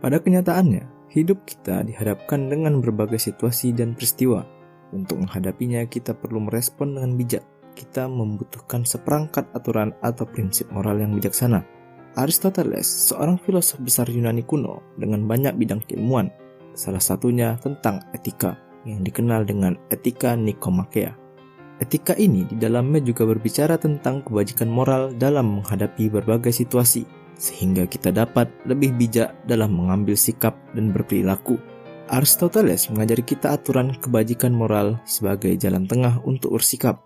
Pada kenyataannya, hidup kita dihadapkan dengan berbagai situasi dan peristiwa. Untuk menghadapinya, kita perlu merespon dengan bijak. Kita membutuhkan seperangkat aturan atau prinsip moral yang bijaksana. Aristoteles, seorang filosof besar Yunani kuno dengan banyak bidang keilmuan, salah satunya tentang etika yang dikenal dengan etika Nikomakea. Etika ini di dalamnya juga berbicara tentang kebajikan moral dalam menghadapi berbagai situasi, sehingga kita dapat lebih bijak dalam mengambil sikap dan berperilaku. Aristoteles mengajari kita aturan kebajikan moral sebagai jalan tengah untuk bersikap.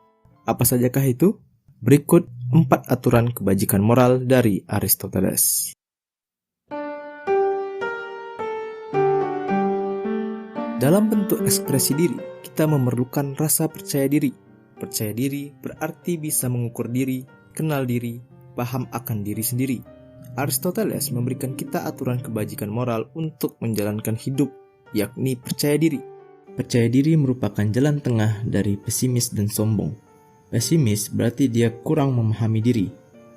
Apa sajakah itu? Berikut 4 aturan kebajikan moral dari Aristoteles. Dalam bentuk ekspresi diri, kita memerlukan rasa percaya diri. Percaya diri berarti bisa mengukur diri, kenal diri, paham akan diri sendiri. Aristoteles memberikan kita aturan kebajikan moral untuk menjalankan hidup, yakni percaya diri. Percaya diri merupakan jalan tengah dari pesimis dan sombong. Pesimis berarti dia kurang memahami diri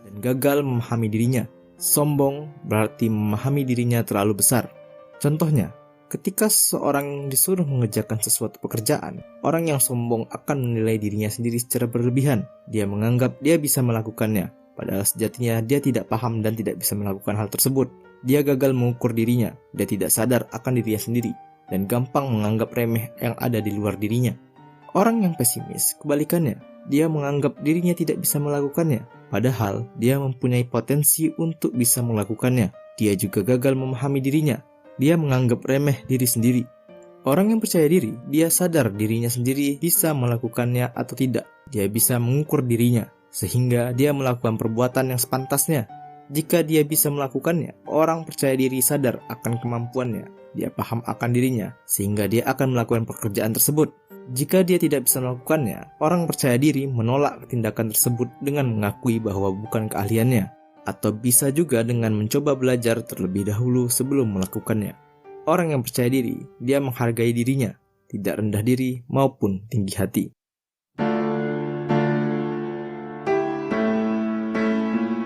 dan gagal memahami dirinya. Sombong berarti memahami dirinya terlalu besar. Contohnya, ketika seseorang disuruh mengerjakan sesuatu pekerjaan, orang yang sombong akan menilai dirinya sendiri secara berlebihan. Dia menganggap dia bisa melakukannya, padahal sejatinya dia tidak paham dan tidak bisa melakukan hal tersebut. Dia gagal mengukur dirinya, dia tidak sadar akan dirinya sendiri, dan gampang menganggap remeh yang ada di luar dirinya. Orang yang pesimis, kebalikannya, dia menganggap dirinya tidak bisa melakukannya, padahal dia mempunyai potensi untuk bisa melakukannya. Dia juga gagal memahami dirinya, dia menganggap remeh diri sendiri. Orang yang percaya diri, dia sadar dirinya sendiri bisa melakukannya atau tidak. Dia bisa mengukur dirinya, sehingga dia melakukan perbuatan yang sepantasnya. Jika dia bisa melakukannya, orang percaya diri sadar akan kemampuannya. Dia paham akan dirinya, sehingga dia akan melakukan pekerjaan tersebut. Jika dia tidak bisa melakukannya, orang percaya diri menolak tindakan tersebut dengan mengakui bahwa bukan keahliannya, atau bisa juga dengan mencoba belajar terlebih dahulu sebelum melakukannya. Orang yang percaya diri, dia menghargai dirinya, tidak rendah diri maupun tinggi hati.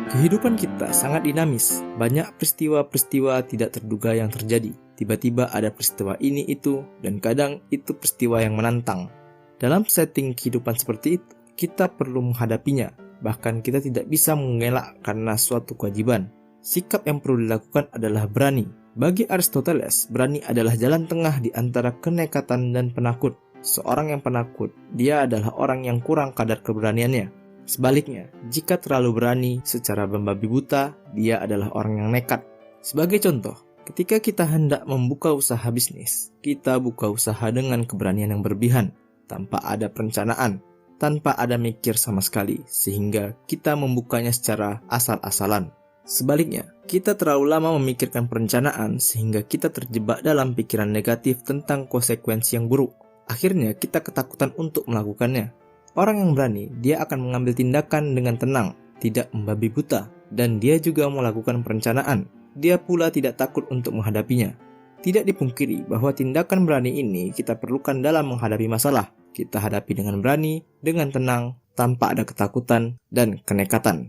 Kehidupan kita sangat dinamis, banyak peristiwa-peristiwa tidak terduga yang terjadi. Tiba-tiba ada peristiwa ini itu, dan kadang itu peristiwa yang menantang. Dalam setting kehidupan seperti itu, kita perlu menghadapinya. Bahkan kita tidak bisa mengelak karena suatu kewajiban. Sikap yang perlu dilakukan adalah berani. Bagi Aristoteles, berani adalah jalan tengah di antara kenekatan dan penakut. Seorang yang penakut, dia adalah orang yang kurang kadar keberaniannya. Sebaliknya, jika terlalu berani secara membabi buta, dia adalah orang yang nekat. Sebagai contoh, ketika kita hendak membuka usaha bisnis, kita buka usaha dengan keberanian yang berlebihan, tanpa ada perencanaan, tanpa ada mikir sama sekali, sehingga kita membukanya secara asal-asalan. Sebaliknya, kita terlalu lama memikirkan perencanaan sehingga kita terjebak dalam pikiran negatif tentang konsekuensi yang buruk. Akhirnya, kita ketakutan untuk melakukannya. Orang yang berani, dia akan mengambil tindakan dengan tenang, tidak membabi buta, dan dia juga melakukan perencanaan. Dia pula tidak takut untuk menghadapinya. Tidak dipungkiri bahwa tindakan berani ini kita perlukan dalam menghadapi masalah. Kita hadapi dengan berani, dengan tenang, tanpa ada ketakutan dan kenekatan.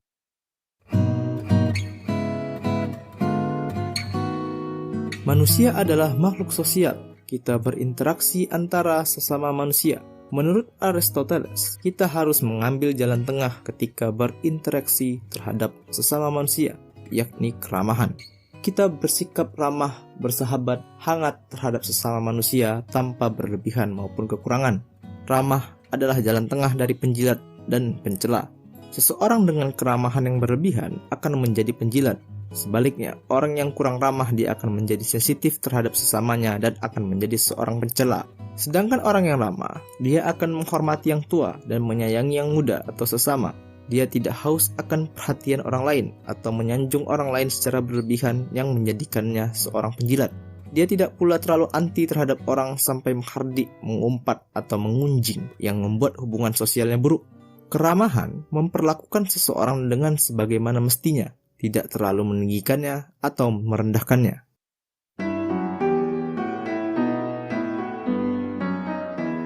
Manusia adalah makhluk sosial. Kita berinteraksi antara sesama manusia. Menurut Aristoteles, kita harus mengambil jalan tengah ketika berinteraksi terhadap sesama manusia, yakni keramahan. Kita bersikap ramah, bersahabat, hangat terhadap sesama manusia tanpa berlebihan maupun kekurangan. Ramah adalah jalan tengah dari penjilat dan pencela. Seseorang dengan keramahan yang berlebihan akan menjadi penjilat. Sebaliknya, orang yang kurang ramah dia akan menjadi sensitif terhadap sesamanya dan akan menjadi seorang pencela. Sedangkan orang yang ramah, dia akan menghormati yang tua dan menyayangi yang muda atau sesama. Dia tidak haus akan perhatian orang lain atau menyanjung orang lain secara berlebihan yang menjadikannya seorang penjilat. Dia tidak pula terlalu anti terhadap orang sampai menghardik, mengumpat, atau mengunjing yang membuat hubungan sosialnya buruk. Keramahan memperlakukan seseorang dengan sebagaimana mestinya, tidak terlalu meninggikannya atau merendahkannya.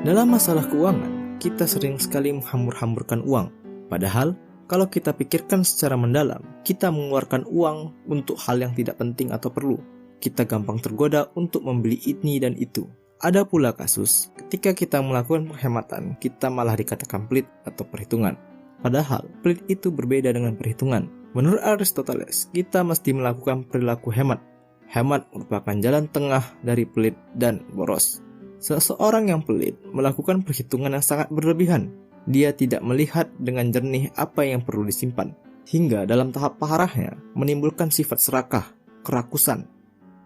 Dalam masalah keuangan, kita sering sekali menghambur-hamburkan uang. Padahal, kalau kita pikirkan secara mendalam, kita mengeluarkan uang untuk hal yang tidak penting atau perlu. kita gampang tergoda untuk membeli ini dan itu. Ada pula kasus ketika kita melakukan penghematan, kita malah dikatakan pelit atau perhitungan. Padahal pelit itu berbeda dengan perhitungan. Menurut Aristoteles, kita mesti melakukan perilaku hemat. Hemat merupakan jalan tengah dari pelit dan boros. Seseorang yang pelit melakukan perhitungan yang sangat berlebihan. Dia tidak melihat dengan jernih apa yang perlu disimpan, hingga dalam tahap parahnya menimbulkan sifat serakah, kerakusan.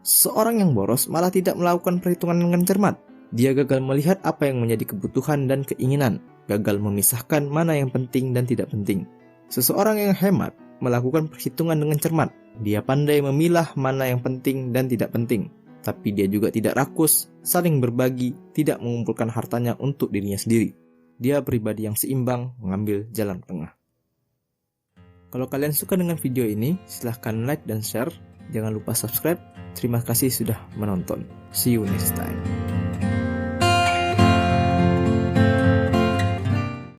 Seorang yang boros malah tidak melakukan perhitungan dengan cermat. Dia gagal melihat apa yang menjadi kebutuhan dan keinginan, gagal memisahkan mana yang penting dan tidak penting. Seseorang yang hemat melakukan perhitungan dengan cermat. Dia pandai memilah mana yang penting dan tidak penting. Tapi dia juga tidak rakus, saling berbagi, tidak mengumpulkan hartanya untuk dirinya sendiri. Dia pribadi yang seimbang, mengambil jalan tengah. Kalau kalian suka dengan video ini, silahkan like dan share. Jangan lupa subscribe. Terima kasih sudah menonton. See you next time.